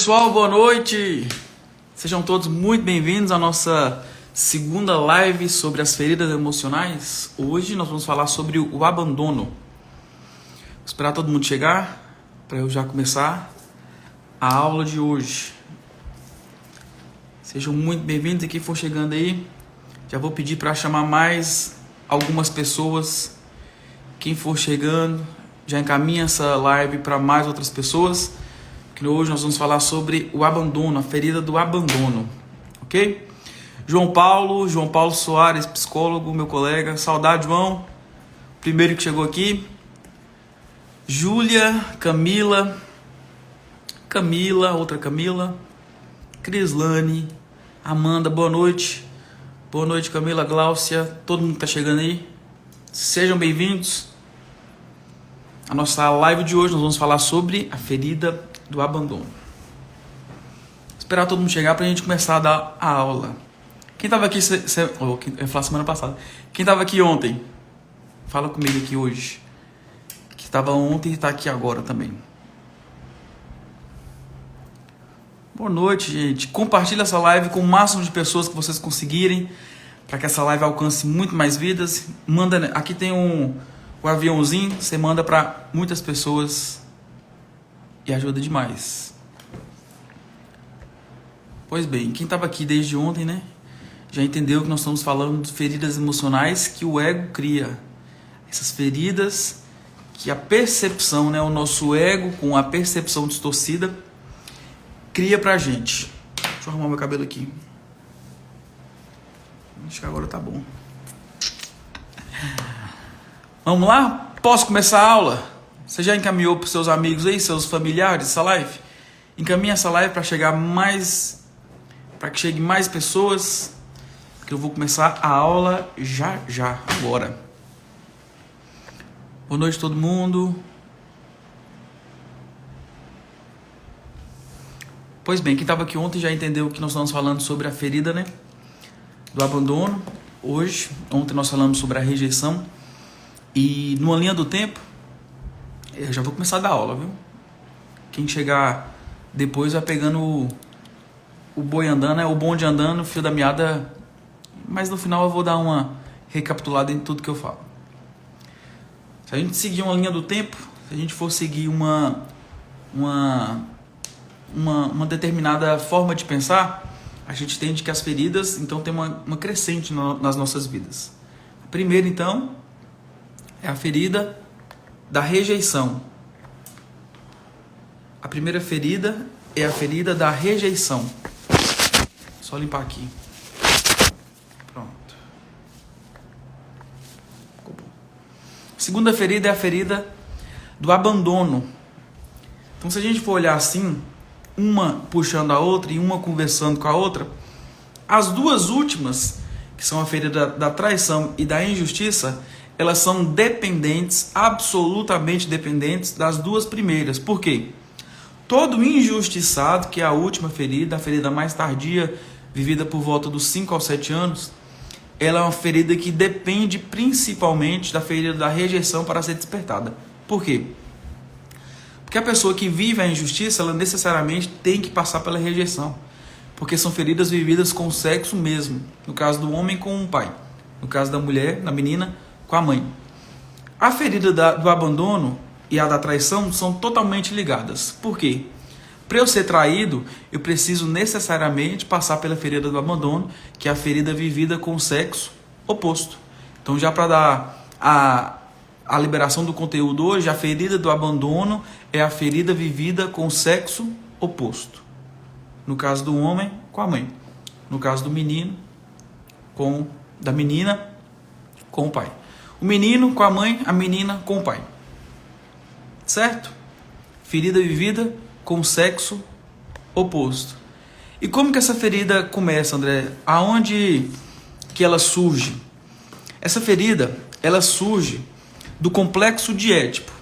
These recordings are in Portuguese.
Pessoal, boa noite! Sejam todos muito bem-vindos à nossa segunda live sobre as feridas emocionais. Hoje nós vamos falar sobre o abandono. Vou esperar todo mundo chegar para eu já começar a aula de hoje. Sejam muito bem-vindos. E quem for chegando aí, já vou pedir para chamar mais algumas pessoas. Quem for chegando, já encaminha essa live para mais outras pessoas. Hoje nós vamos falar sobre o abandono, a ferida do abandono, ok? João Paulo Soares, psicólogo, meu colega. Saudade, João. Primeiro que chegou aqui. Júlia, Camila, outra Camila. Crislane, Amanda, boa noite. Boa noite, Camila, Gláucia, todo mundo que tá chegando aí. Sejam bem-vindos. A nossa live de hoje nós vamos falar sobre a ferida do abandono. Esperar todo mundo chegar pra gente começar a dar a aula. Quem tava aqui eu ia falar semana passada. Quem tava aqui ontem? Fala comigo aqui hoje. Que tava ontem e tá aqui agora também. Boa noite, gente. Compartilha essa live com o máximo de pessoas que vocês conseguirem, para que essa live alcance muito mais vidas. Manda, aqui tem o aviãozinho, você manda para muitas pessoas e ajuda demais. Pois bem, quem estava aqui desde ontem, né, já entendeu que nós estamos falando de feridas emocionais que o ego cria. Essas feridas que a percepção, né, o nosso ego com a percepção distorcida cria pra gente. Deixa eu arrumar meu cabelo aqui. Acho que agora tá bom. Vamos lá? Posso começar a aula? Você já encaminhou para os seus amigos aí, seus familiares, essa live? Encaminha essa live para chegar mais, para que chegue mais pessoas, que eu vou começar a aula já, agora. Boa noite todo mundo. Pois bem, quem estava aqui ontem já entendeu que nós estamos falando sobre a ferida, né, do abandono. Ontem nós falamos sobre a rejeição. E numa linha do tempo, eu já vou começar a dar aula, viu? Quem chegar depois vai pegando o boi andando, o bonde andando, o fio da meada. Mas no final eu vou dar uma recapitulada em tudo que eu falo. Se a gente seguir uma linha do tempo, se a gente for seguir uma determinada forma de pensar, a gente entende que as feridas, então, tem uma crescente nas nossas vidas. A primeira, então, é a ferida da rejeição. A primeira ferida é a ferida da rejeição. Só limpar aqui. Pronto. Ficou bom. A segunda ferida é a ferida do abandono. Então, se a gente for olhar assim, uma puxando a outra e uma conversando com a outra, as duas últimas, que são a ferida da traição e da injustiça, elas são dependentes, absolutamente dependentes das duas primeiras. Por quê? Todo injustiçado, que é a última ferida, a ferida mais tardia, vivida por volta dos 5 aos 7 anos, ela é uma ferida que depende principalmente da ferida da rejeição para ser despertada. Por quê? Porque a pessoa que vive a injustiça, ela necessariamente tem que passar pela rejeição. Porque são feridas vividas com o sexo mesmo. No caso do homem, com o pai. No caso da mulher, da menina, com a mãe. A ferida do abandono e a da traição são totalmente ligadas. Por quê? Para eu ser traído, eu preciso necessariamente passar pela ferida do abandono, que é a ferida vivida com o sexo oposto. Então, já para dar a liberação do conteúdo hoje, a ferida do abandono é a ferida vivida com o sexo oposto. No caso do homem, com a mãe. No caso do menino, da menina, com o pai. O menino com a mãe, a menina com o pai. Certo? Ferida vivida com o sexo oposto. E como que essa ferida começa, André? Aonde que ela surge? Essa ferida, ela surge do complexo de Édipo.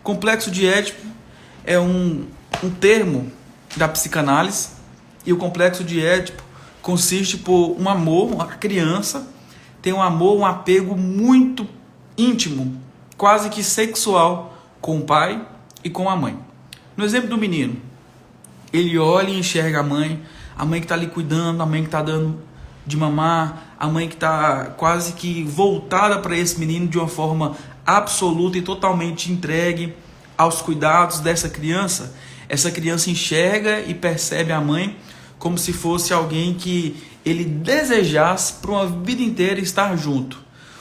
Complexo de Édipo é um termo da psicanálise, e o complexo de Édipo consiste por um amor, a criança tem um amor, um apego muito íntimo, quase que sexual, com o pai e com a mãe. No exemplo do menino, ele olha e enxerga a mãe que está ali cuidando, a mãe que está dando de mamar, a mãe que está quase que voltada para esse menino de uma forma absoluta e totalmente entregue aos cuidados dessa criança. Essa criança enxerga e percebe a mãe como se fosse alguém que ele desejasse por uma vida inteira estar junto.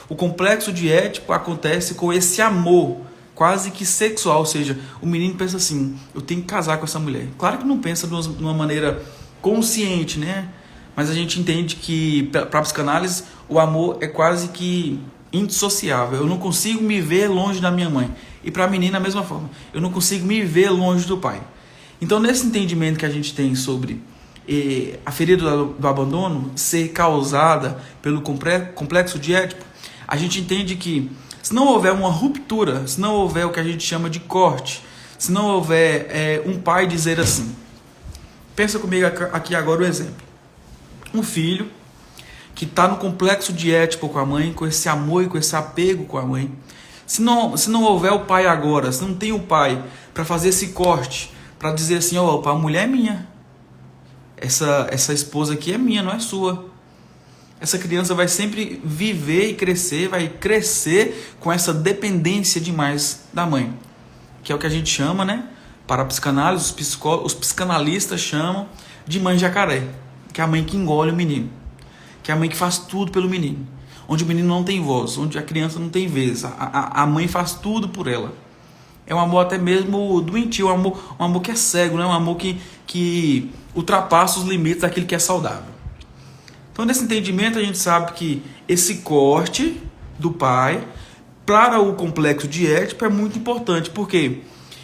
O complexo de Édipo acontece com esse amor quase que sexual, ou seja, o menino pensa assim, eu tenho que casar com essa mulher. Claro que não pensa de uma maneira consciente, né? Mas a gente entende que, para a psicanálise, o amor é quase que indissociável. Eu não consigo me ver longe da minha mãe. E para a menina, a mesma forma. Eu não consigo me ver longe do pai. Então, nesse entendimento que a gente tem sobre a ferida do abandono ser causada pelo complexo de Édipo, a gente entende que, se não houver uma ruptura, se não houver o que a gente chama de corte, se não houver um pai dizer assim, pensa comigo aqui agora o exemplo. Um filho que está no complexo de Édipo com a mãe, com esse amor e com esse apego com a mãe. Se não houver o pai agora, se não tem o pai para fazer esse corte, para dizer assim, opa, a mulher é minha. Essa esposa aqui é minha, não é sua. Essa criança vai sempre viver e crescer, vai crescer com essa dependência demais da mãe. Que é o que a gente chama, né? Para a psicanálise, os psicanalistas chamam de mãe jacaré. Que é a mãe que engole o menino. Que é a mãe que faz tudo pelo menino. Onde o menino não tem voz, onde a criança não tem vez. A mãe faz tudo por ela. É um amor até mesmo doentio, um amor que é cego, né? Um amor que ultrapassa os limites daquilo que é saudável. Então, nesse entendimento, a gente sabe que esse corte do pai para o complexo de Édipo é muito importante. Porque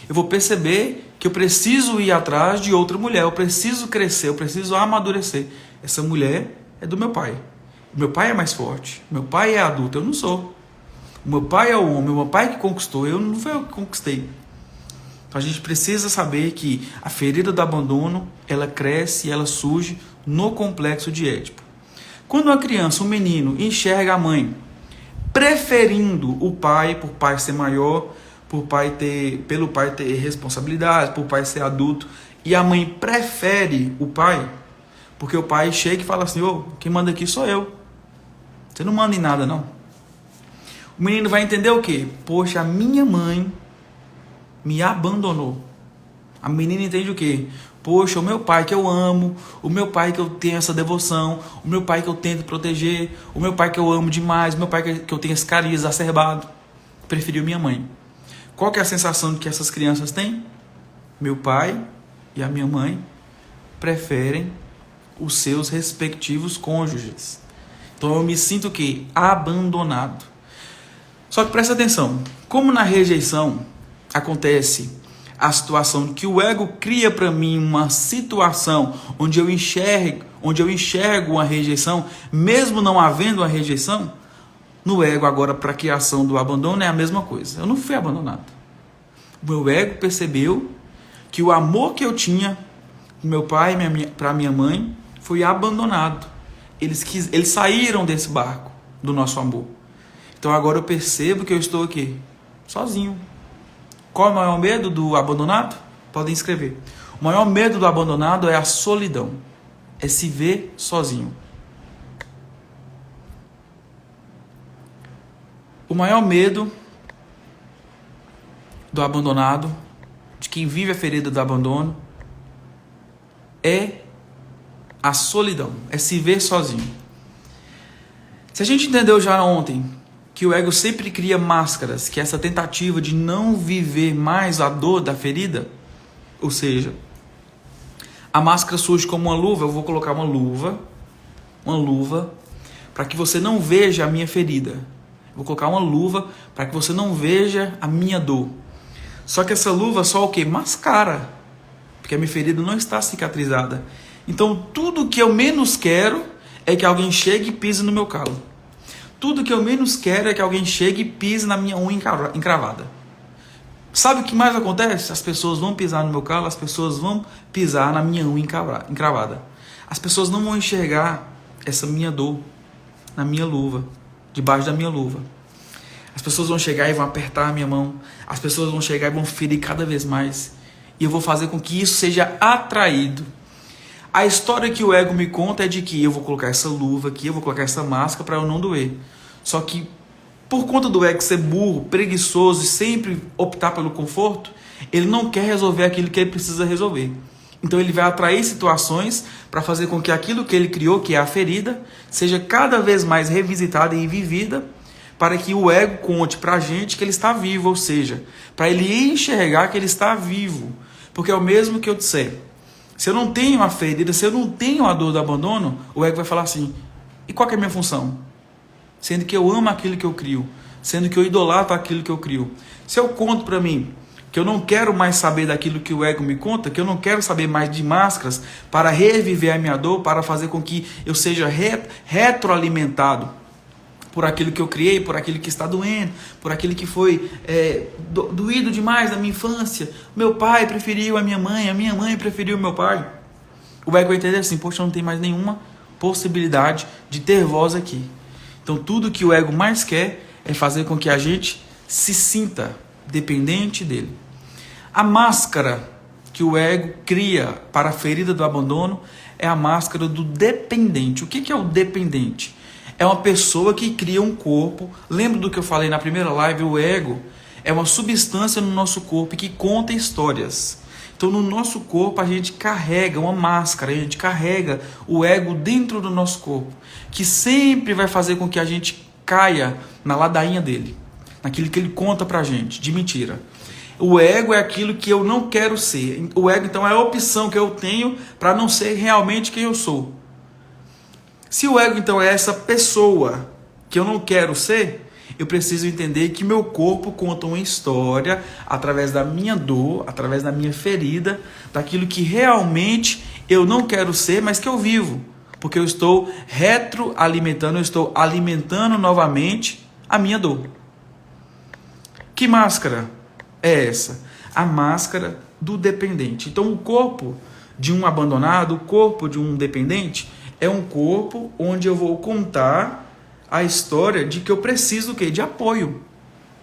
eu vou perceber que eu preciso ir atrás de outra mulher, eu preciso crescer, eu preciso amadurecer. Essa mulher é do meu pai. O meu pai é mais forte, meu pai é adulto, eu não sou. O meu pai é o homem, o meu pai que conquistou, eu não fui eu que conquistei. Então a gente precisa saber que a ferida do abandono, ela cresce e ela surge no complexo de Édipo. Quando uma criança, um menino, enxerga a mãe preferindo o pai, por pai ser maior, pelo pai ter responsabilidade, por pai ser adulto, e a mãe prefere o pai, porque o pai chega e fala assim, quem manda aqui sou eu. Você não manda em nada, não. O menino vai entender o quê? Poxa, a minha mãe me abandonou. A menina entende o quê? Poxa, o meu pai que eu amo, o meu pai que eu tenho essa devoção, o meu pai que eu tento proteger, o meu pai que eu amo demais, o meu pai que eu tenho esse carinho exacerbado, preferiu minha mãe. Qual que é a sensação que essas crianças têm? Meu pai e a minha mãe preferem os seus respectivos cônjuges. Então eu me sinto o quê? Abandonado. Só que presta atenção, como na rejeição acontece a situação que o ego cria para mim uma situação onde eu enxergo uma rejeição, mesmo não havendo uma rejeição, no ego agora para a criação do abandono é a mesma coisa. Eu não fui abandonado. O meu ego percebeu que o amor que eu tinha do meu pai para minha mãe foi abandonado. Eles saíram desse barco do nosso amor. Então agora eu percebo que eu estou aqui, sozinho. Qual é o maior medo do abandonado? Podem escrever. O maior medo do abandonado é a solidão. É se ver sozinho. O maior medo do abandonado, de quem vive a ferida do abandono, é a solidão. É se ver sozinho. Se a gente entendeu já ontem que o ego sempre cria máscaras, que é essa tentativa de não viver mais a dor da ferida, ou seja, a máscara surge como uma luva, eu vou colocar uma luva, para que você não veja a minha ferida. Eu vou colocar uma luva para que você não veja a minha dor. Só que essa luva só o quê? Mascara, porque a minha ferida não está cicatrizada. Então tudo que eu menos quero é que alguém chegue e pise no meu calo. Tudo que eu menos quero é que alguém chegue e pise na minha unha encravada. Sabe o que mais acontece? As pessoas vão pisar no meu calo, as pessoas vão pisar na minha unha encravada. As pessoas não vão enxergar essa minha dor na minha luva, debaixo da minha luva. As pessoas vão chegar e vão apertar a minha mão. As pessoas vão chegar e vão ferir cada vez mais. E eu vou fazer com que isso seja atraído. A história que o ego me conta é de que eu vou colocar essa luva aqui, eu vou colocar essa máscara para eu não doer. Só que por conta do ego ser burro, preguiçoso e sempre optar pelo conforto, ele não quer resolver aquilo que ele precisa resolver. Então ele vai atrair situações para fazer com que aquilo que ele criou, que é a ferida, seja cada vez mais revisitada e vivida, para que o ego conte para a gente que ele está vivo, ou seja, para ele enxergar que ele está vivo. Porque é o mesmo que eu disser, se eu não tenho a ferida, se eu não tenho a dor do abandono, o ego vai falar assim, e qual que é a minha função? Sendo que eu amo aquilo que eu crio, sendo que eu idolatro aquilo que eu crio. Se eu conto para mim que eu não quero mais saber daquilo que o ego me conta, que eu não quero saber mais de máscaras para reviver a minha dor, para fazer com que eu seja retroalimentado por aquilo que eu criei, por aquilo que está doendo, por aquilo que foi doído demais na minha infância. Meu pai preferiu a minha mãe preferiu o meu pai. O ego vai entender assim, poxa, não tem mais nenhuma possibilidade de ter voz aqui. Então tudo que o ego mais quer é fazer com que a gente se sinta dependente dele. A máscara que o ego cria para a ferida do abandono é a máscara do dependente. O que é o dependente? É uma pessoa que cria um corpo. Lembra do que eu falei na primeira live? O ego é uma substância no nosso corpo que conta histórias. Então no nosso corpo a gente carrega uma máscara, a gente carrega o ego dentro do nosso corpo, que sempre vai fazer com que a gente caia na ladainha dele, naquilo que ele conta pra gente, de mentira. O ego é aquilo que eu não quero ser. O ego então é a opção que eu tenho para não ser realmente quem eu sou. Se o ego então é essa pessoa que eu não quero ser, eu preciso entender que meu corpo conta uma história através da minha dor, através da minha ferida, daquilo que realmente eu não quero ser, mas que eu vivo. Porque eu estou retroalimentando, eu estou alimentando novamente a minha dor. Que máscara é essa? A máscara do dependente. Então o corpo de um abandonado, o corpo de um dependente, é um corpo onde eu vou contar a história de que eu preciso do quê? De apoio.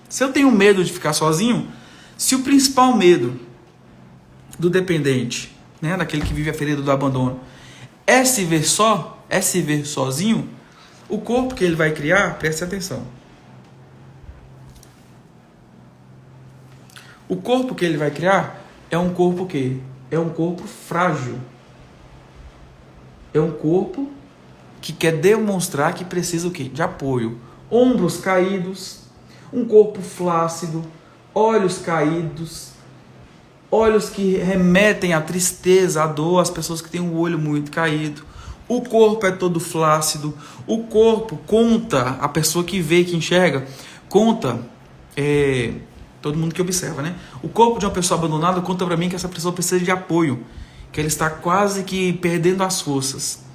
Se eu tenho medo de ficar sozinho, se o principal medo do dependente, né, daquele que vive a ferida do abandono, é se ver só, é se ver sozinho, o corpo que ele vai criar, preste atenção. O corpo que ele vai criar é um corpo que é um corpo frágil. É um corpo que quer demonstrar que precisa o quê? De apoio. Ombros caídos, um corpo flácido, olhos caídos, olhos que remetem à tristeza, à dor, às pessoas que têm o olho muito caído. O corpo é todo flácido. O corpo conta, a pessoa que vê, que enxerga, conta, todo mundo que observa, né? O corpo de uma pessoa abandonada conta para mim que essa pessoa precisa de apoio, que ela está quase que perdendo as forças.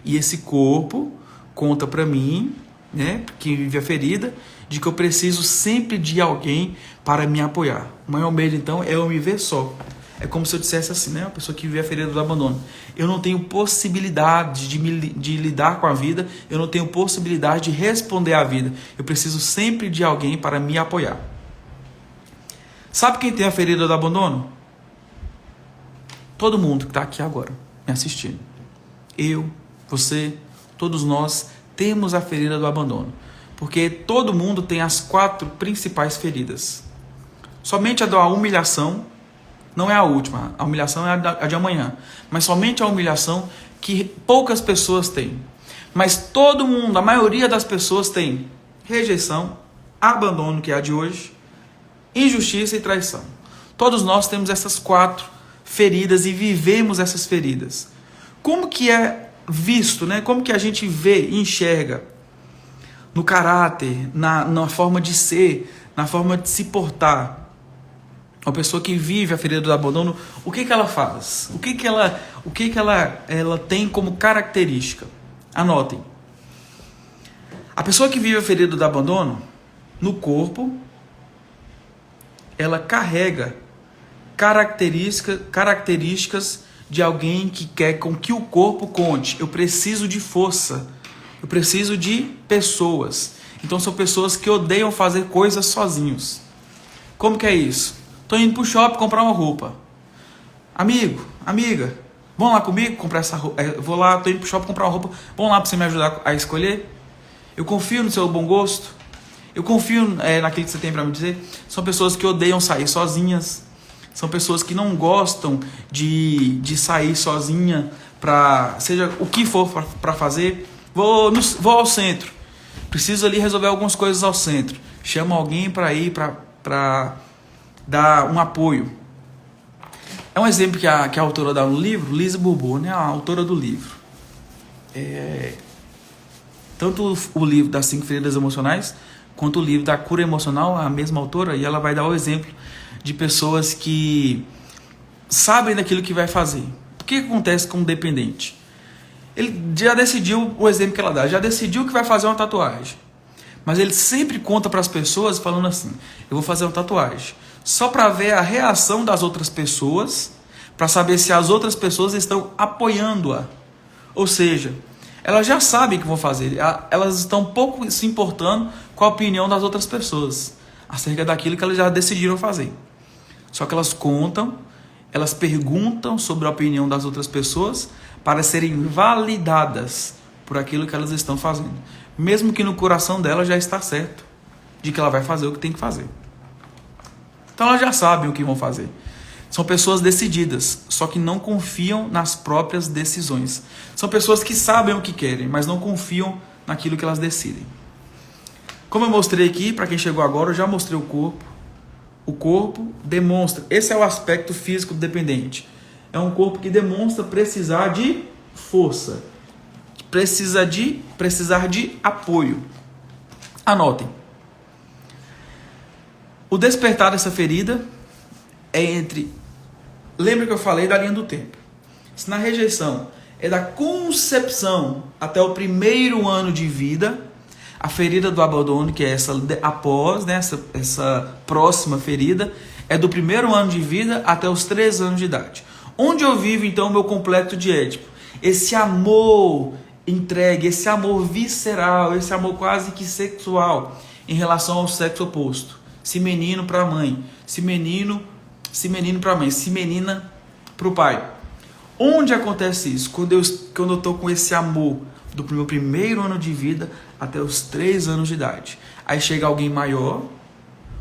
E esse corpo conta para mim, né, que vive a ferida, de que eu preciso sempre de alguém para me apoiar. O maior medo, então, é eu me ver só. É como se eu dissesse assim, né, uma pessoa que vive a ferida do abandono. Eu não tenho possibilidade de lidar com a vida, eu não tenho possibilidade de responder à vida. Eu preciso sempre de alguém para me apoiar. Sabe quem tem a ferida do abandono? Todo mundo que está aqui agora, me assistindo. Eu, você, todos nós temos a ferida do abandono. Porque todo mundo tem as 4 principais feridas. Somente a da humilhação não é a última. A humilhação é a de amanhã. Mas somente a humilhação que poucas pessoas têm. Mas todo mundo, a maioria das pessoas tem rejeição, abandono, que é a de hoje, injustiça e traição. Todos nós temos essas 4 feridas e vivemos essas feridas. Como que é visto, né? Como que a gente vê e enxerga no caráter, na forma de ser, na forma de se portar? Uma pessoa que vive a ferida do abandono, o que ela faz? O que ela tem como característica? Anotem. A pessoa que vive a ferida do abandono, no corpo, ela carrega características de alguém que quer com que o corpo conte. Eu preciso de força. Eu preciso de pessoas. Então são pessoas que odeiam fazer coisas sozinhos. Como que é isso? Estou indo para o shopping comprar uma roupa. amigo, amiga, vão lá comigo comprar essa roupa. Vou lá, tô indo pro shopping comprar uma roupa. Vão lá pra você me ajudar a escolher. Eu confio no seu bom gosto. Eu confio naquilo que você tem para me dizer. São pessoas que odeiam sair sozinhas. São pessoas que não gostam de sair sozinha para seja o que for para fazer. Vou ao centro. Preciso ali resolver algumas coisas ao centro. Chamo alguém para ir para dar um apoio. É um exemplo que a autora dá no livro, Lise Bourbeau, né? A autora do livro. Tanto o livro das 5 feridas emocionais, quanto o livro da cura emocional, a mesma autora, e ela vai dar o exemplo de pessoas que sabem daquilo que vai fazer. O que acontece com um dependente? Ele já decidiu, o exemplo que ela dá, já decidiu que vai fazer uma tatuagem. Mas ele sempre conta para as pessoas falando assim, eu vou fazer uma tatuagem. Só para ver a reação das outras pessoas, para saber se as outras pessoas estão apoiando-a. Ou seja, elas já sabem o que vão fazer, elas estão pouco se importando com a opinião das outras pessoas, acerca daquilo que elas já decidiram fazer. Só que elas contam, elas perguntam sobre a opinião das outras pessoas para serem validadas por aquilo que elas estão fazendo. Mesmo que no coração dela já está certo de que ela vai fazer o que tem que fazer. Então elas já sabem o que vão fazer. São pessoas decididas, só que não confiam nas próprias decisões. São pessoas que sabem o que querem, mas não confiam naquilo que elas decidem. Como eu mostrei aqui, para quem chegou agora, eu já mostrei o corpo. O corpo demonstra, esse é o aspecto físico do dependente. É um corpo que demonstra precisar de força, precisar de apoio. Anotem. O despertar dessa ferida é entre... Lembra que eu falei da linha do tempo? Se na rejeição é da concepção até o primeiro ano de vida, a ferida do abandono, que é essa após, né, essa próxima ferida, é do primeiro ano de vida até os 3 anos de idade. Onde eu vivo, então, o meu complexo de Édipo? Esse amor entregue, esse amor visceral, esse amor quase que sexual em relação ao sexo oposto. Se menino para mãe, se menino para a mãe, se menina para o pai. Onde acontece isso? Quando eu estou com esse amor do meu primeiro ano de vida até os 3 anos de idade. Aí chega alguém maior,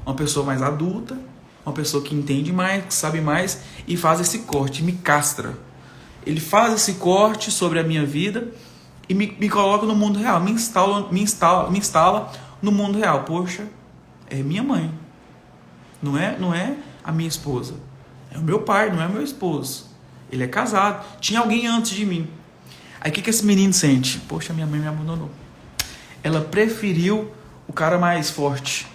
uma pessoa mais adulta, uma pessoa que entende mais, que sabe mais, e faz esse corte, me castra. Ele faz esse corte sobre a minha vida e me coloca no mundo real, me instala no mundo real. Poxa, é minha mãe, não é a minha esposa, é o meu pai, não é meu esposo, ele é casado, tinha alguém antes de mim. Aí o que esse menino sente? Poxa, minha mãe me abandonou, ela preferiu o cara mais forte.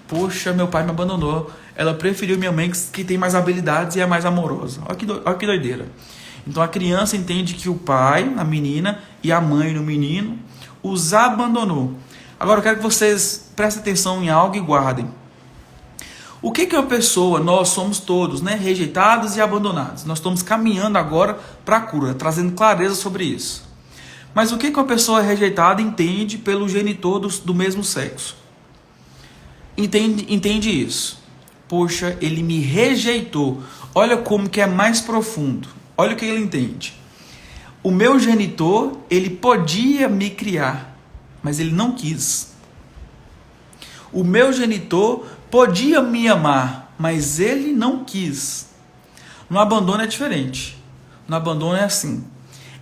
Poxa, meu pai me abandonou, ela preferiu minha mãe que tem mais habilidades e é mais amorosa. Olha que doideira. Então a criança entende que o pai, na menina, e a mãe, no menino, os abandonou. Agora eu quero que vocês prestem atenção em algo e guardem. O que é uma pessoa? Nós somos todos, né, rejeitados e abandonados. Nós estamos caminhando agora para a cura, trazendo clareza sobre isso. Mas o que uma pessoa rejeitada entende pelo genitor do mesmo sexo? Entende isso. Poxa, ele me rejeitou. Olha como que é mais profundo. Olha o que ele entende. O meu genitor, ele podia me criar, mas ele não quis. O meu genitor podia me amar, mas ele não quis. No abandono é diferente. No abandono é assim.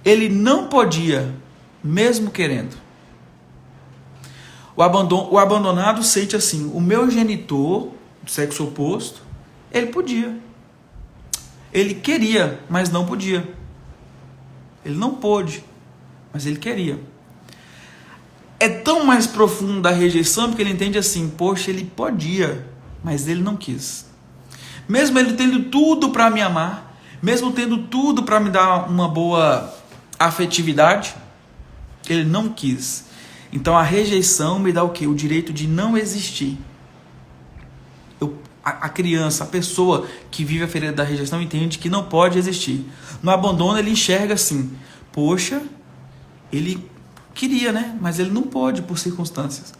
Ele não podia, mesmo querendo. O abandonado sente assim, o meu genitor, do sexo oposto, ele podia. Ele queria, mas não podia. Ele não pôde, mas ele queria. É tão mais profundo a rejeição, porque ele entende assim, poxa, ele podia, mas ele não quis. Mesmo ele tendo tudo para me amar, mesmo tendo tudo para me dar uma boa afetividade, ele não quis. Então a rejeição me dá o quê? O direito de não existir. A criança, a pessoa que vive a ferida da rejeição entende que não pode existir. No abandono ele enxerga assim, poxa, ele queria, né? Mas ele não pode por circunstâncias.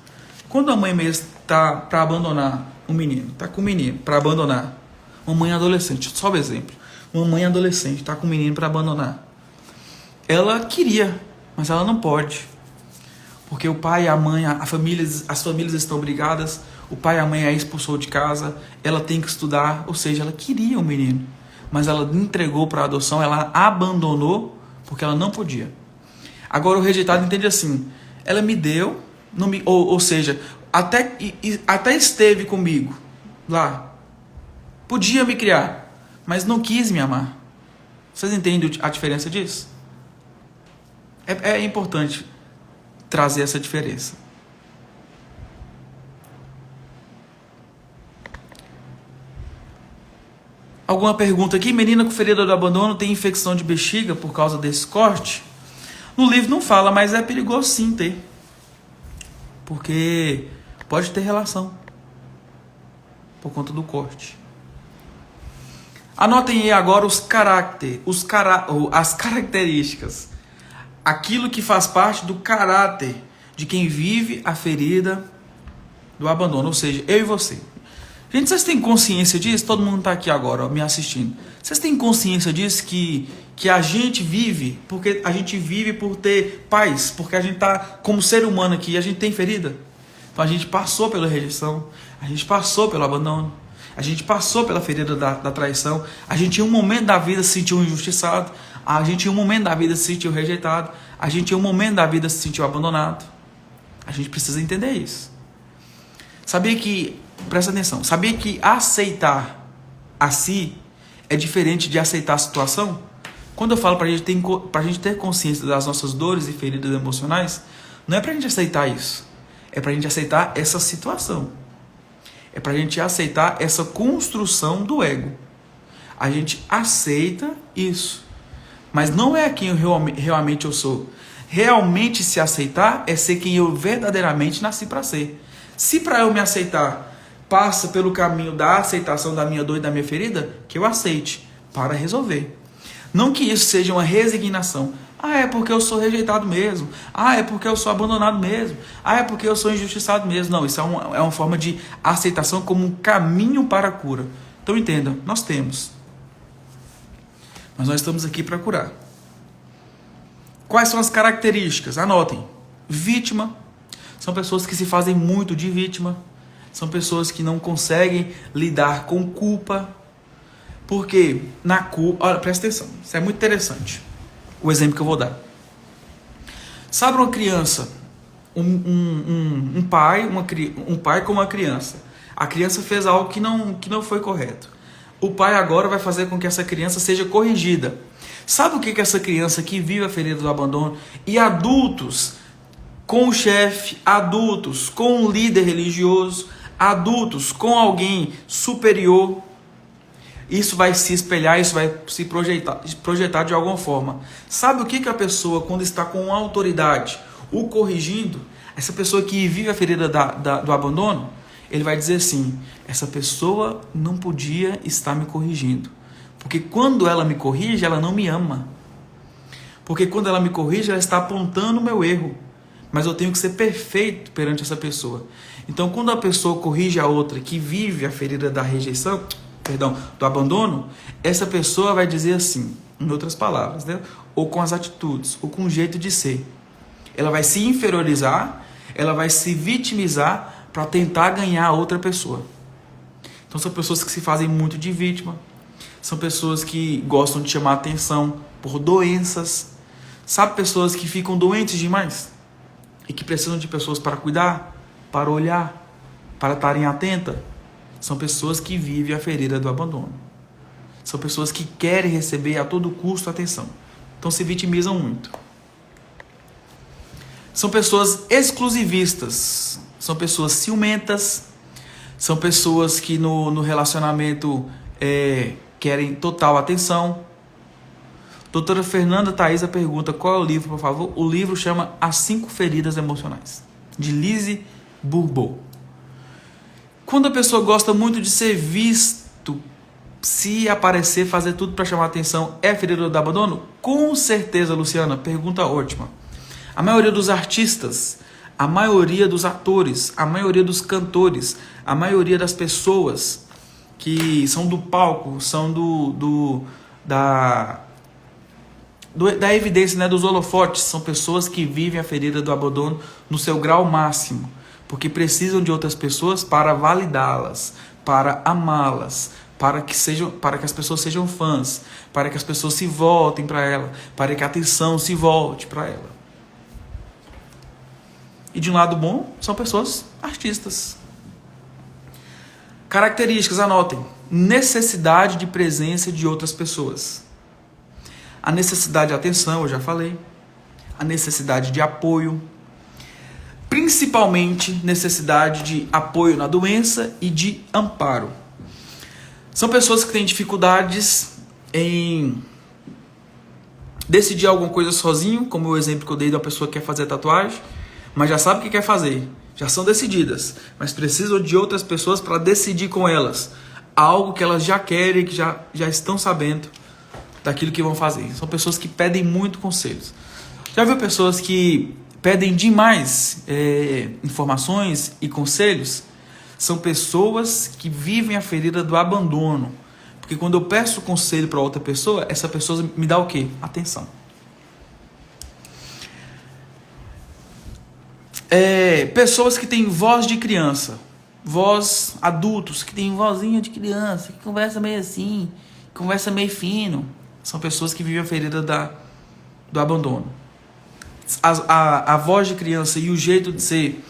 Quando a mãe mesmo está para abandonar um menino, está com o menino para abandonar, uma mãe adolescente, só um exemplo, Uma mãe adolescente tá com um menino para abandonar. Ela queria, mas ela não pode. Porque o pai e a mãe, as famílias estão brigadas, o pai e a mãe a expulsou de casa, ela tem que estudar, ou seja, ela queria o menino, mas ela entregou para adoção, ela abandonou porque ela não podia. Agora o rejeitado entende assim, ela me deu, não me, ou seja, até esteve comigo lá, podia me criar, mas não quis me amar. Vocês entendem a diferença disso? É importante trazer essa diferença. Alguma pergunta aqui? Menina com ferida do abandono tem infecção de bexiga por causa desse corte? No livro não fala, mas é perigoso sim ter. Porque pode ter relação por conta do corte. Anotem aí agora as características. Aquilo que faz parte do caráter de quem vive a ferida do abandono, ou seja, eu e você. Gente, vocês têm consciência disso? Todo mundo está aqui agora, ó, me assistindo. Vocês têm consciência disso que a gente vive, porque a gente vive por ter paz, porque a gente está como ser humano aqui, a gente tem ferida. Então a gente passou pela rejeição, a gente passou pelo abandono, a gente passou pela ferida da traição, a gente em um momento da vida se sentiu injustiçado, a gente em um momento da vida se sentiu rejeitado, a gente em um momento da vida se sentiu abandonado. A gente precisa entender isso. Presta atenção, sabia que aceitar a si é diferente de aceitar a situação? Quando eu falo pra gente ter consciência das nossas dores e feridas emocionais, não é pra gente aceitar isso, é pra gente aceitar essa situação. É pra gente aceitar essa construção do ego. A gente aceita isso, mas não é quem realmente eu sou. Realmente se aceitar é ser quem eu verdadeiramente nasci para ser. Se para eu me aceitar passa pelo caminho da aceitação da minha dor e da minha ferida, que eu aceite para resolver. Não que isso seja uma resignação. Ah, é porque eu sou rejeitado mesmo. Ah, é porque eu sou abandonado mesmo. Ah, é porque eu sou injustiçado mesmo. Não, isso é uma forma de aceitação como um caminho para a cura. Então entenda, nós temos. Mas nós estamos aqui para curar. Quais são as características? Anotem. Vítima. São pessoas que se fazem muito de vítima. São pessoas que não conseguem lidar com culpa. Porque na culpa... Olha, presta atenção. Isso é muito interessante. O exemplo que eu vou dar. Sabe uma criança? Um pai com uma criança. A criança fez algo que não foi correto. O pai agora vai fazer com que essa criança seja corrigida. Sabe o que essa criança que vive a ferida do abandono e adultos com o chefe, adultos com um líder religioso, adultos com alguém superior, isso vai se espelhar, isso vai se projetar de alguma forma. Sabe o que a pessoa, quando está com autoridade, o corrigindo, essa pessoa que vive a ferida do abandono, ele vai dizer assim, essa pessoa não podia estar me corrigindo. Porque quando ela me corrige, ela não me ama. Porque quando ela me corrige, ela está apontando o meu erro. Mas eu tenho que ser perfeito perante essa pessoa. Então, quando a pessoa corrige a outra que vive a ferida da rejeição, do abandono, essa pessoa vai dizer assim, em outras palavras, né? Ou com as atitudes, ou com o jeito de ser. Ela vai se inferiorizar, ela vai se vitimizar para tentar ganhar a outra pessoa. Então, são pessoas que se fazem muito de vítima. São pessoas que gostam de chamar atenção por doenças. Sabe, pessoas que ficam doentes demais e que precisam de pessoas para cuidar, para olhar, para estarem atentas. São pessoas que vivem a ferida do abandono. São pessoas que querem receber a todo custo atenção. Então se vitimizam muito. São pessoas exclusivistas. São pessoas ciumentas. São pessoas que no relacionamento querem total atenção. Doutora Fernanda Thaisa pergunta qual é o livro, por favor. O livro chama As 5 Feridas Emocionais, de Lise Bourbeau. Quando a pessoa gosta muito de ser visto, se aparecer, fazer tudo para chamar atenção, é ferida do abandono? Com certeza, Luciana. Pergunta ótima. A maioria dos artistas, a maioria dos atores, a maioria dos cantores, a maioria das pessoas que são do palco, são da evidência, né, dos holofotes. São pessoas que vivem a ferida do abandono no seu grau máximo, porque precisam de outras pessoas para validá-las, para amá-las, para que as pessoas sejam fãs, para que as pessoas se voltem para ela, para que a atenção se volte para ela. E de um lado bom, são pessoas artistas. Características, anotem. Necessidade de presença de outras pessoas. A necessidade de atenção, eu já falei. A necessidade de apoio. Principalmente necessidade de apoio na doença e de amparo. São pessoas que têm dificuldades em decidir alguma coisa sozinho, como o exemplo que eu dei da pessoa que quer fazer tatuagem, mas já sabe o que quer fazer. Já são decididas, mas precisam de outras pessoas para decidir com elas algo que elas já querem, que já estão sabendo daquilo que vão fazer. São pessoas que pedem muito conselhos. Já viu pessoas que pedem demais informações e conselhos? São pessoas que vivem a ferida do abandono. Porque quando eu peço conselho para outra pessoa, essa pessoa me dá o quê? Atenção. Pessoas que têm voz de criança, voz adultos, que têm vozinha de criança, que conversa meio assim, conversa meio fino. São pessoas que vivem a ferida do abandono. A voz de criança e o jeito de ser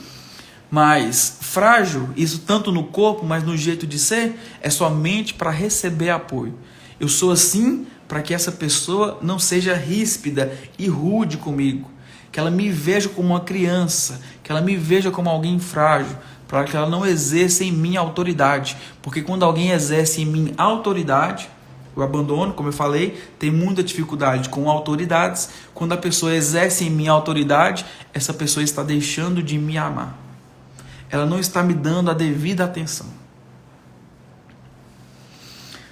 mais frágil, isso tanto no corpo, mas no jeito de ser, é somente para receber apoio. Eu sou assim para que essa pessoa não seja ríspida e rude comigo, que ela me veja como uma criança, que ela me veja como alguém frágil, para que ela não exerça em mim autoridade, porque quando alguém exerce em mim autoridade, o abandono, como eu falei, tem muita dificuldade com autoridades. Quando a pessoa exerce em mim autoridade, essa pessoa está deixando de me amar. Ela não está me dando a devida atenção.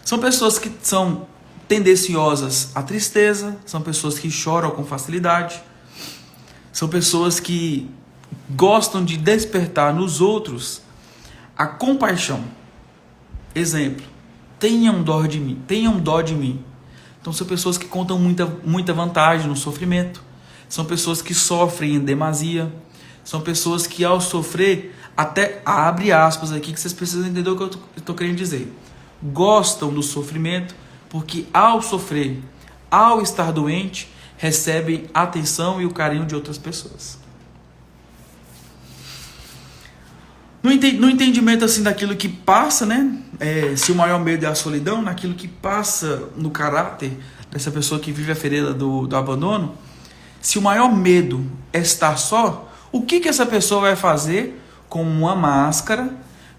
São pessoas que são tendenciosas à tristeza, são pessoas que choram com facilidade, são pessoas que gostam de despertar nos outros a compaixão. Exemplo, tenham dó de mim, tenham dó de mim. Então são pessoas que contam muita vantagem no sofrimento, são pessoas que sofrem em demasia, são pessoas que ao sofrer, até abre aspas aqui que vocês precisam entender o que eu estou querendo dizer, gostam do sofrimento porque ao sofrer, ao estar doente, recebem a atenção e o carinho de outras pessoas. No entendimento assim daquilo que passa, né? Se o maior medo é a solidão, naquilo que passa no caráter dessa pessoa que vive a ferida do abandono, se o maior medo é estar só, o que essa pessoa vai fazer com uma máscara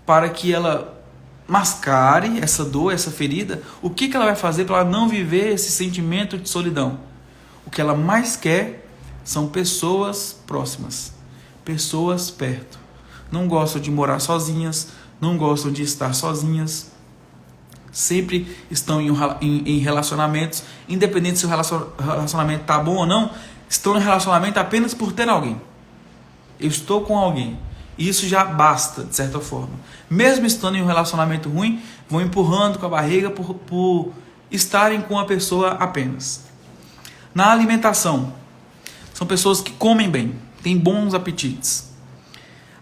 para que ela mascare essa dor, essa ferida? O que ela vai fazer para ela não viver esse sentimento de solidão? O que ela mais quer são pessoas próximas, pessoas perto. Não gostam de morar sozinhas, não gostam de estar sozinhas. Sempre estão em relacionamentos, independente se o relacionamento está bom ou não, estão em relacionamento apenas por ter alguém. Eu estou com alguém. E isso já basta, de certa forma. Mesmo estando em um relacionamento ruim, vão empurrando com a barriga por estarem com a pessoa apenas. Na alimentação, são pessoas que comem bem, têm bons apetites.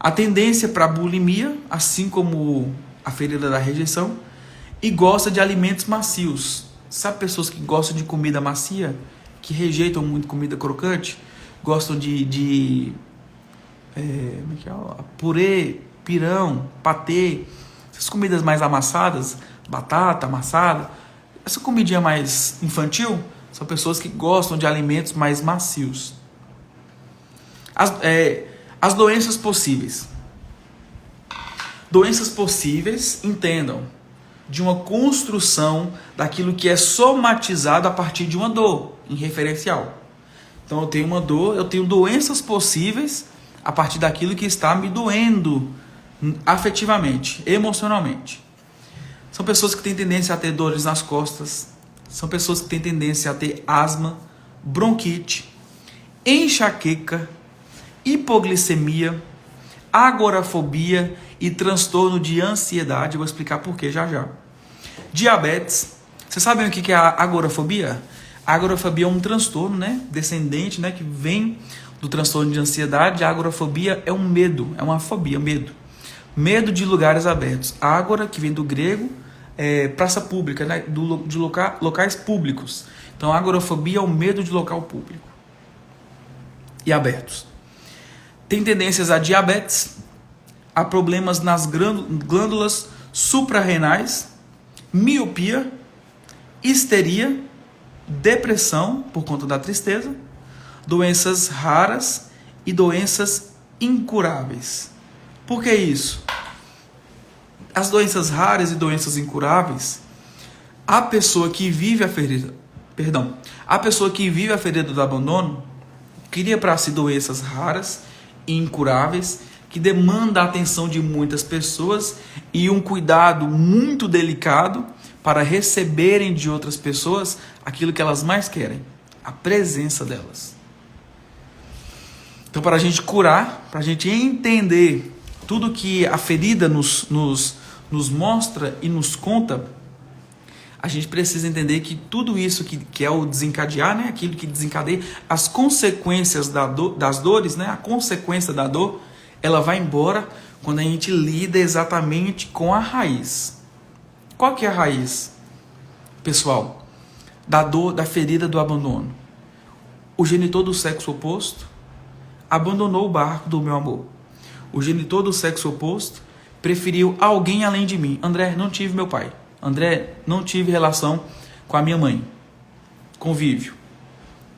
A tendência para a bulimia, assim como a ferida da rejeição, e gosta de alimentos macios. Sabe pessoas que gostam de comida macia, que rejeitam muito comida crocante, gostam de purê, pirão, patê, essas comidas mais amassadas, batata amassada, essa comidinha mais infantil, são pessoas que gostam de alimentos mais macios. As doenças possíveis. Doenças possíveis, entendam, de uma construção daquilo que é somatizado a partir de uma dor, em referencial. Então eu tenho uma dor, eu tenho doenças possíveis a partir daquilo que está me doendo afetivamente, emocionalmente. São pessoas que têm tendência a ter dores nas costas, são pessoas que têm tendência a ter asma, bronquite, enxaqueca, hipoglicemia, agorafobia e transtorno de ansiedade. Eu vou explicar por que já já. Diabetes, Vocês sabem o que é a agorafobia? A agorafobia é um transtorno, né, descendente, né, que vem do transtorno de ansiedade. A agorafobia é um medo, é uma fobia, medo. Medo de lugares abertos. Ágora, que vem do grego, praça pública, né, de locais públicos. Então, a agorafobia é o medo de local público e abertos. Tem tendências a diabetes, a problemas nas glândulas suprarrenais, miopia, histeria, depressão por conta da tristeza, doenças raras e doenças incuráveis. Por que isso? As doenças raras e doenças incuráveis, a pessoa que vive a ferida do abandono cria para si doenças raras e incuráveis que demanda a atenção de muitas pessoas e um cuidado muito delicado para receberem de outras pessoas aquilo que elas mais querem, a presença delas. Então, para a gente curar, para a gente entender tudo que a ferida nos mostra e nos conta, a gente precisa entender que tudo isso que é o desencadear, né, aquilo que desencadeia as consequências das dores, né, a consequência da dor, ela vai embora quando a gente lida exatamente com a raiz. Qual que é a raiz, pessoal, da dor, da ferida do abandono? O genitor do sexo oposto abandonou o barco do meu amor. O genitor do sexo oposto preferiu alguém além de mim. André, não tive meu pai. André, não tive relação com a minha mãe. Convívio.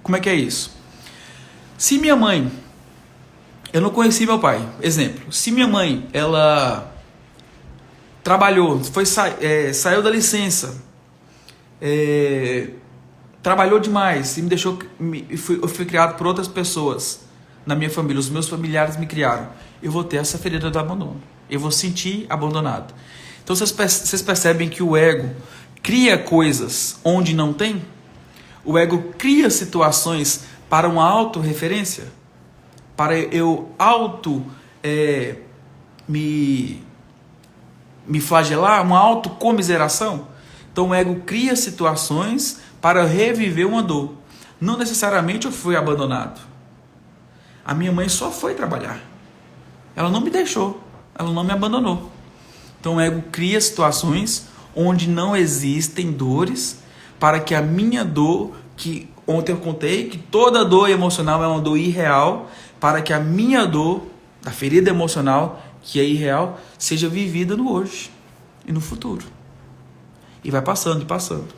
Como é que é isso? Se minha mãe... Eu não conheci meu pai. Exemplo. Se minha mãe, ela trabalhou, saiu da licença, trabalhou demais e me deixou... Eu fui criado por outras pessoas na minha família. Os meus familiares me criaram. Eu vou ter essa ferida do abandono. Eu vou sentir abandonado. Então vocês percebem que o ego cria coisas onde não tem? O ego cria situações para uma autorreferência? Para eu me flagelar? Uma autocomiseração? Então o ego cria situações para reviver uma dor. Não necessariamente eu fui abandonado. A minha mãe só foi trabalhar. Ela não me deixou. Ela não me abandonou. Então o ego cria situações onde não existem dores para que a minha dor, que ontem eu contei que toda dor emocional é uma dor irreal, para que a minha dor, da ferida emocional, que é irreal, seja vivida no hoje e no futuro. E vai passando e passando.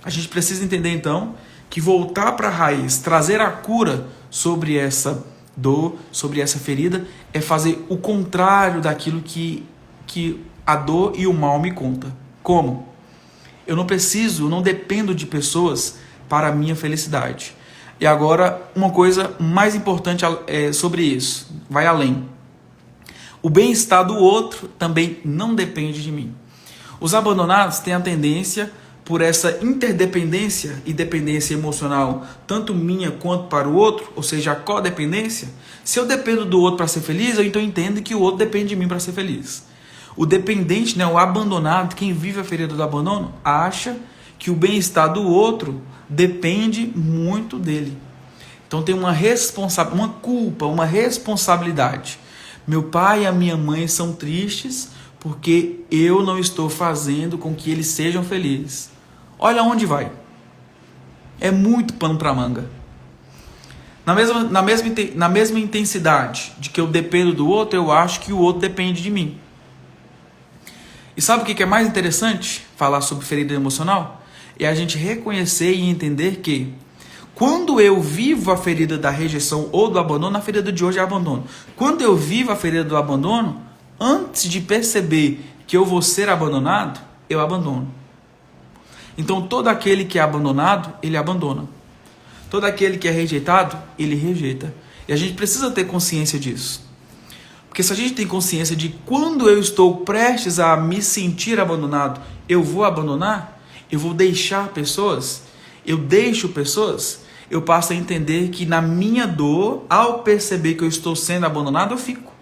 A gente precisa entender então que voltar para a raiz, trazer a cura sobre essa dor, sobre essa ferida, é fazer o contrário daquilo que a dor e o mal me conta. Como? Eu não dependo de pessoas para a minha felicidade. E agora, uma coisa mais importante sobre isso, vai além. O bem-estar do outro também não depende de mim. Os abandonados têm a tendência, por essa interdependência e dependência emocional, tanto minha quanto para o outro, ou seja, a codependência, se eu dependo do outro para ser feliz, eu então entendo que o outro depende de mim para ser feliz. O dependente, né, o abandonado, quem vive a ferida do abandono, acha que o bem-estar do outro depende muito dele. Então tem uma culpa, uma responsabilidade. Meu pai e a minha mãe são tristes porque eu não estou fazendo com que eles sejam felizes. Olha onde vai. É muito pano para manga. Na mesma intensidade de que eu dependo do outro, eu acho que o outro depende de mim. E sabe o que é mais interessante falar sobre ferida emocional? É a gente reconhecer e entender que quando eu vivo a ferida da rejeição ou do abandono, a ferida de hoje é abandono. Quando eu vivo a ferida do abandono, antes de perceber que eu vou ser abandonado, eu abandono. Então todo aquele que é abandonado, ele abandona. Todo aquele que é rejeitado, ele rejeita. E a gente precisa ter consciência disso. Porque se a gente tem consciência de quando eu estou prestes a me sentir abandonado, eu vou abandonar, eu vou deixar pessoas, eu deixo pessoas, eu passo a entender que na minha dor, ao perceber que eu estou sendo abandonado, eu fico.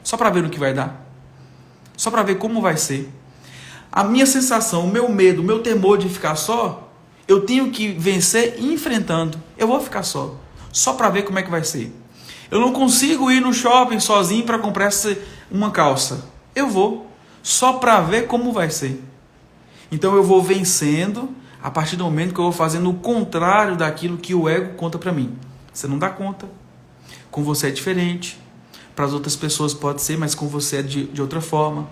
Só para ver no que vai dar. Só para ver como vai ser. A minha sensação, o meu medo, o meu temor de ficar só, eu tenho que vencer enfrentando. Eu vou ficar só para ver como é que vai ser. Eu não consigo ir no shopping sozinho para comprar uma calça. Eu vou, só para ver como vai ser. Então eu vou vencendo a partir do momento que eu vou fazendo o contrário daquilo que o ego conta para mim. Você não dá conta. Com você é diferente. Para as outras pessoas pode ser, mas com você é de outra forma.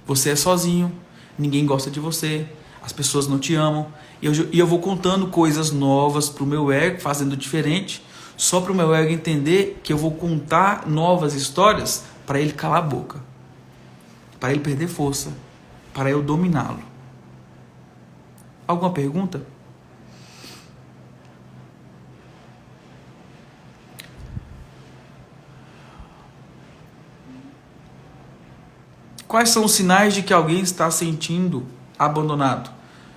Você é sozinho, ninguém gosta de você, as pessoas não te amam. E eu vou contando coisas novas para o meu ego, fazendo diferente, só para o meu ego entender que eu vou contar novas histórias para ele calar a boca, para ele perder força, para eu dominá-lo. Alguma pergunta? Quais são os sinais de que alguém está sentindo abandonado?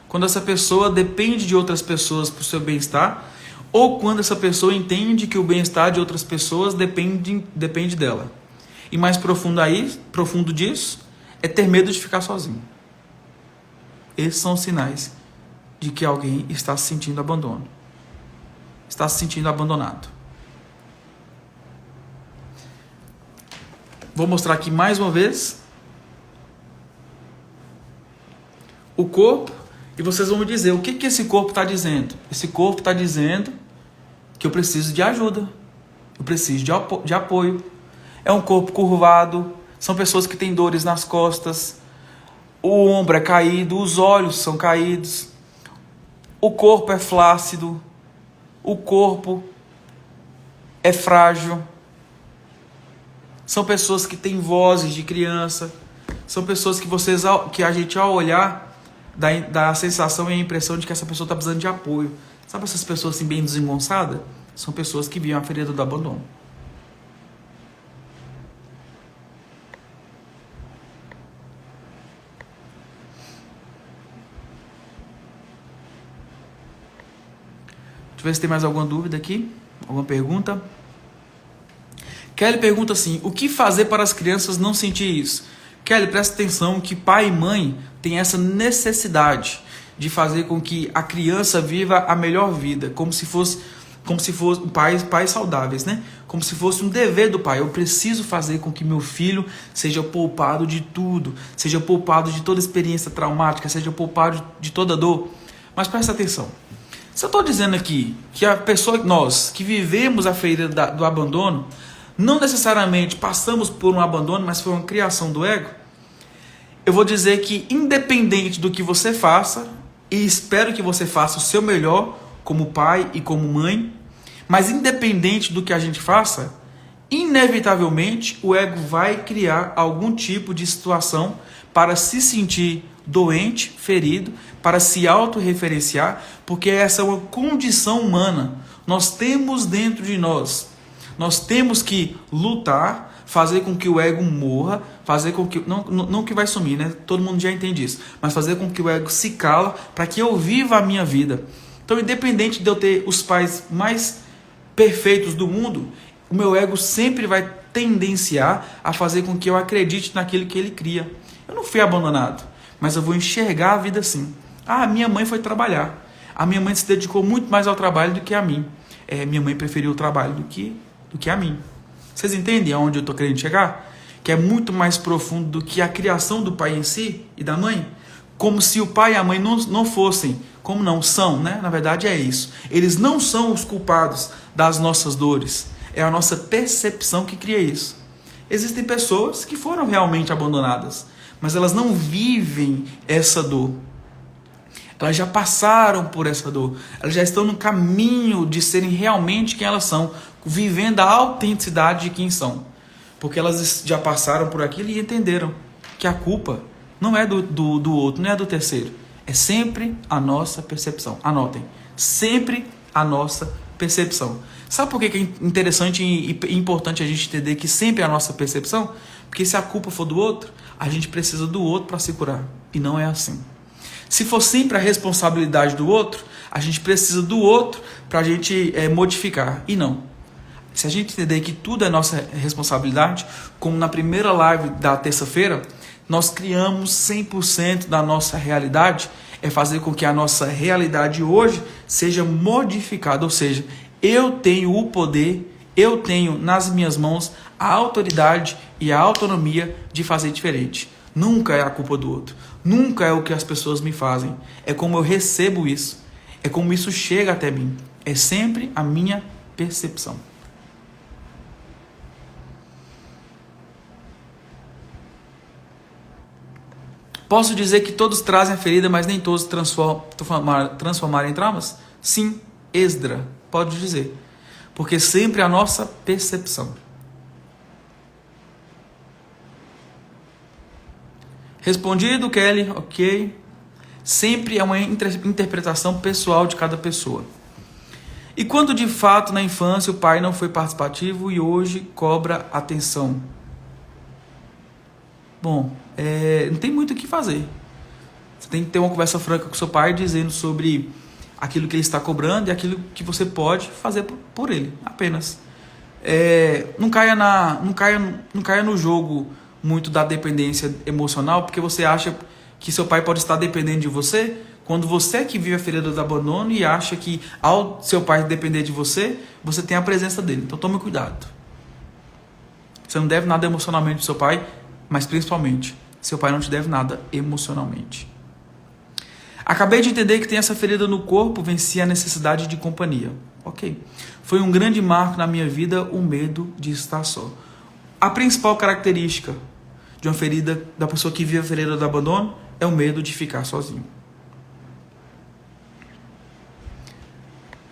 Quando essa pessoa depende de outras pessoas para o seu bem-estar, ou quando essa pessoa entende que o bem-estar de outras pessoas depende dela. E mais profundo disso, é ter medo de ficar sozinho. Esses são os sinais de que alguém está se sentindo abandono. Está se sentindo abandonado. Vou mostrar aqui mais uma vez o corpo, e vocês vão me dizer o que esse corpo está dizendo. Esse corpo está dizendo que eu preciso de ajuda, eu preciso de apoio. É um corpo curvado, são pessoas que têm dores nas costas, o ombro é caído, os olhos são caídos, o corpo é flácido, o corpo é frágil. São pessoas que têm vozes de criança, são pessoas que a gente ao olhar dá a sensação e a impressão de que essa pessoa está precisando de apoio. Sabe essas pessoas assim bem desengonçadas? São pessoas que vivem a ferida do abandono. Deixa eu ver se tem mais alguma dúvida aqui. Alguma pergunta? Kelly pergunta assim: o que fazer para as crianças não sentir isso? Kelly, presta atenção que pai e mãe têm essa necessidade de fazer com que a criança viva a melhor vida, como se fosse pais saudáveis, né? Como se fosse um dever do pai. Eu preciso fazer com que meu filho seja poupado de tudo, seja poupado de toda experiência traumática, seja poupado de toda dor. Mas presta atenção. Se eu estou dizendo aqui que nós que vivemos a ferida do abandono, não necessariamente passamos por um abandono, mas foi uma criação do ego, eu vou dizer que independente do que você faça, e espero que você faça o seu melhor como pai e como mãe, mas independente do que a gente faça, inevitavelmente o ego vai criar algum tipo de situação para se sentir doente, ferido, para se autorreferenciar, porque essa é uma condição humana. Nós temos dentro de nós. Nós temos que lutar, fazer com que o ego morra, fazer com que... Não que vai sumir, né? Todo mundo já entende isso. Mas fazer com que o ego se cala para que eu viva a minha vida. Então, independente de eu ter os pais mais perfeitos do mundo, o meu ego sempre vai tendenciar a fazer com que eu acredite naquilo que ele cria. Eu não fui abandonado, mas eu vou enxergar a vida assim. Ah, minha mãe foi trabalhar. A minha mãe se dedicou muito mais ao trabalho do que a mim. Minha mãe preferiu o trabalho do que a mim. Vocês entendem aonde eu estou querendo chegar? Que é muito mais profundo do que a criação do pai em si e da mãe. Como se o pai e a mãe não fossem, como não são, né? Na verdade é isso. Eles não são os culpados das nossas dores. É a nossa percepção que cria isso. Existem pessoas que foram realmente abandonadas, mas elas não vivem essa dor. Elas já passaram por essa dor. Elas já estão no caminho de serem realmente quem elas são, vivendo a autenticidade de quem são. Porque elas já passaram por aquilo e entenderam que a culpa não é do outro, não é do terceiro. É sempre a nossa percepção. Anotem. Sempre a nossa percepção. Sabe por que é interessante e importante a gente entender que sempre é a nossa percepção? Porque se a culpa for do outro, a gente precisa do outro para se curar. E não é assim. Se for sempre a responsabilidade do outro, a gente precisa do outro para a gente modificar. E não. Se a gente entender que tudo é nossa responsabilidade, como na primeira live da terça-feira, nós criamos 100% da nossa realidade, é fazer com que a nossa realidade hoje seja modificada, ou seja, eu tenho o poder, eu tenho nas minhas mãos a autoridade e a autonomia de fazer diferente. Nunca é a culpa do outro, nunca é o que as pessoas me fazem, é como eu recebo isso, é como isso chega até mim, é sempre a minha percepção. Posso dizer que todos trazem a ferida, mas nem todos transformaram em traumas? Sim, Esdra pode dizer. Porque sempre a nossa percepção. Respondido, Kelly, ok. Sempre é uma interpretação pessoal de cada pessoa. E quando de fato na infância o pai não foi participativo e hoje cobra atenção? Bom, não tem muito o que fazer. Você tem que ter uma conversa franca com seu pai dizendo sobre aquilo que ele está cobrando e aquilo que você pode fazer por ele, apenas. Não caia no jogo muito da dependência emocional, porque você acha que seu pai pode estar dependendo de você, quando você é que vive a ferida do abandono e acha que ao seu pai depender de você, você tem a presença dele. Então tome cuidado. Você não deve nada emocionalmente pro seu pai, mas principalmente, seu pai não te deve nada emocionalmente. Acabei de entender que tem essa ferida no corpo, venci a necessidade de companhia. Ok. Foi um grande marco na minha vida o medo de estar só. A principal característica de uma ferida, da pessoa que vive a ferida do abandono, é o medo de ficar sozinho.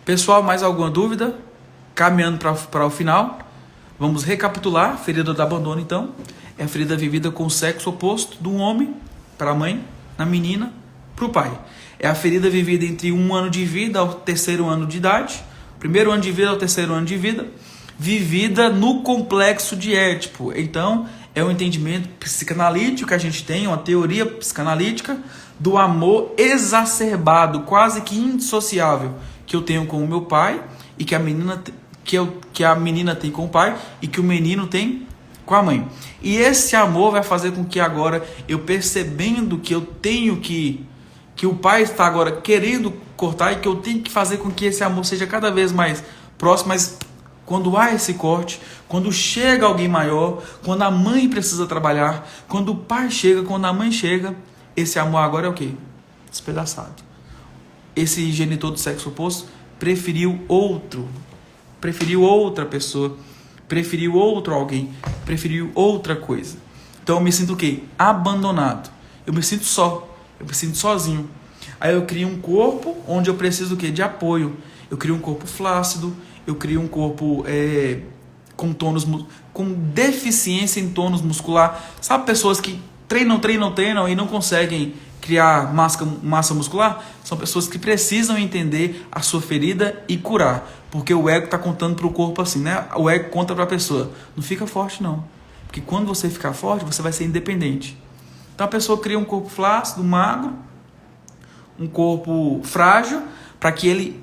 Pessoal, mais alguma dúvida? Caminhando para o final, vamos recapitular. Ferida do abandono, então, é a ferida vivida com o sexo oposto do homem para a mãe, na menina para o pai. É a ferida vivida entre 1 ano de vida ao 3º ano de idade, 1º ano de vida ao 3º ano de vida, vivida no complexo de Édipo. Então, é um entendimento psicanalítico que a gente tem, uma teoria psicanalítica do amor exacerbado, quase que indissociável, que eu tenho com o meu pai e que a menina tem com o pai e que o menino tem com a mãe. E esse amor vai fazer com que agora, eu percebendo que eu tenho que o pai está agora querendo cortar e que eu tenho que fazer com que esse amor seja cada vez mais próximo, mas quando há esse corte, quando chega alguém maior, quando a mãe precisa trabalhar, quando o pai chega, quando a mãe chega, esse amor agora é o quê? Despedaçado. Esse genitor do sexo oposto preferiu outra pessoa, preferiu outro alguém, preferiu outra coisa. Então eu me sinto o quê? Abandonado. Eu me sinto só, eu me sinto sozinho. Aí eu crio um corpo onde eu preciso do quê? De apoio. Eu crio um corpo flácido, eu crio um corpo com deficiência em tônus muscular. Sabe pessoas que treinam e não conseguem criar massa muscular? São pessoas que precisam entender a sua ferida e curar. Porque o ego está contando para o corpo assim, né? O ego conta para a pessoa. Não fica forte não. Porque quando você ficar forte, você vai ser independente. Então a pessoa cria um corpo flácido, magro, um corpo frágil, para que ele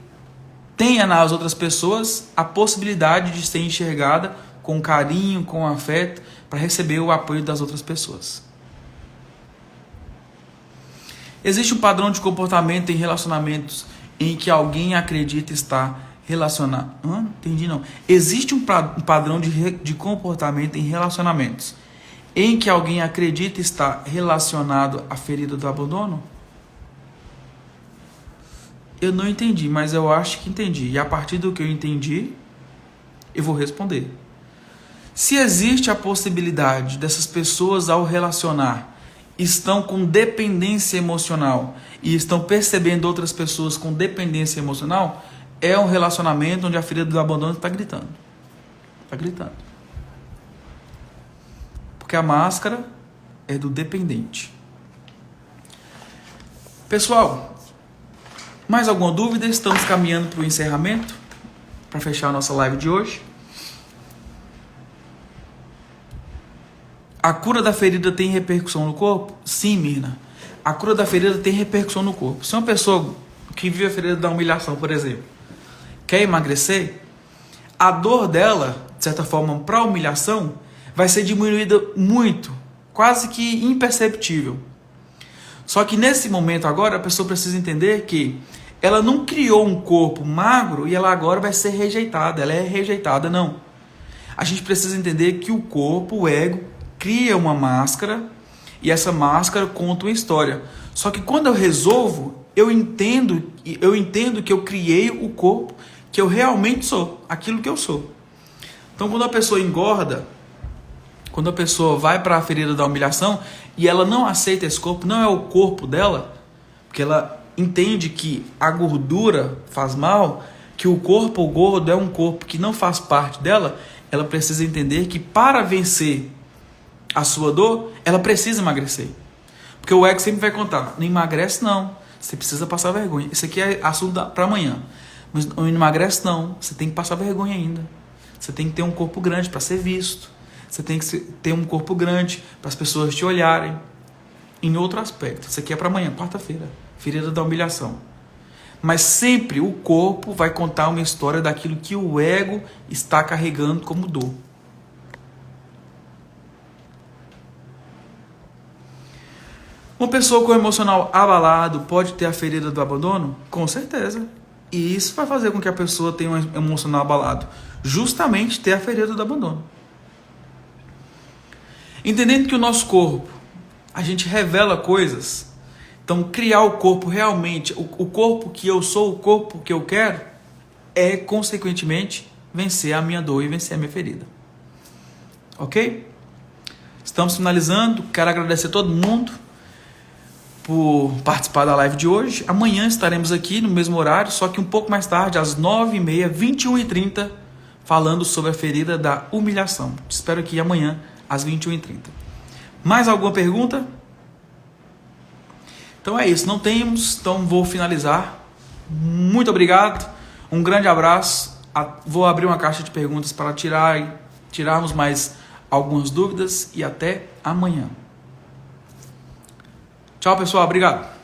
tenha nas outras pessoas a possibilidade de ser enxergada com carinho, com afeto, para receber o apoio das outras pessoas. Existe um padrão de comportamento em relacionamentos em que alguém acredita estar relacionado. Entendi não. Existe um padrão de comportamento em relacionamentos em que alguém acredita estar relacionado à ferida do abandono? Eu não entendi, mas eu acho que entendi. E a partir do que eu entendi, eu vou responder. Se existe a possibilidade dessas pessoas, ao relacionar, estão com dependência emocional e estão percebendo outras pessoas com dependência emocional, é um relacionamento onde a ferida do abandono está gritando. Está gritando. Porque a máscara é do dependente. Pessoal, mais alguma dúvida? Estamos caminhando para o encerramento, para fechar a nossa live de hoje. A cura da ferida tem repercussão no corpo? Sim, Mirna. A cura da ferida tem repercussão no corpo. Se uma pessoa que vive a ferida da humilhação, por exemplo, quer emagrecer, a dor dela, de certa forma, para a humilhação, vai ser diminuída muito quase que imperceptível. Só que nesse momento agora, a pessoa precisa entender que ela não criou um corpo magro e ela agora vai ser rejeitada. Ela é rejeitada, não. A gente precisa entender que o corpo, o ego, cria uma máscara e essa máscara conta uma história. Só que quando eu resolvo, eu entendo que eu criei o corpo que eu realmente sou, aquilo que eu sou. Então quando a pessoa engorda, quando a pessoa vai para a ferida da humilhação e ela não aceita esse corpo, não é o corpo dela, porque ela entende que a gordura faz mal, que o corpo gordo é um corpo que não faz parte dela, ela precisa entender que para vencer a sua dor, ela precisa emagrecer. Porque o ego sempre vai contar, não emagrece não, você precisa passar vergonha. Isso aqui é assunto para amanhã. Mas não emagrece não, você tem que passar vergonha ainda. Você tem que ter um corpo grande para ser visto. Você tem que ter um corpo grande para as pessoas te olharem. Em outro aspecto, isso aqui é para amanhã, quarta-feira, ferida da humilhação. Mas sempre o corpo vai contar uma história daquilo que o ego está carregando como dor. Uma pessoa com o emocional abalado pode ter a ferida do abandono? Com certeza. E isso vai fazer com que a pessoa tenha um emocional abalado. Justamente ter a ferida do abandono. Entendendo que o nosso corpo, a gente revela coisas. Então, criar o corpo realmente, o corpo que eu sou, o corpo que eu quero, é, consequentemente, vencer a minha dor e vencer a minha ferida. Ok? Estamos finalizando. Quero agradecer a todo mundo por participar da live de hoje. Amanhã estaremos aqui no mesmo horário, só que um pouco mais tarde, às 9h30, 21h30, falando sobre a ferida da humilhação. Te espero aqui amanhã, às 21h30. Mais alguma pergunta? Então é isso, não temos, então vou finalizar. Muito obrigado, um grande abraço. Vou abrir uma caixa de perguntas para tirarmos mais algumas dúvidas e até amanhã. Tchau, pessoal, obrigado.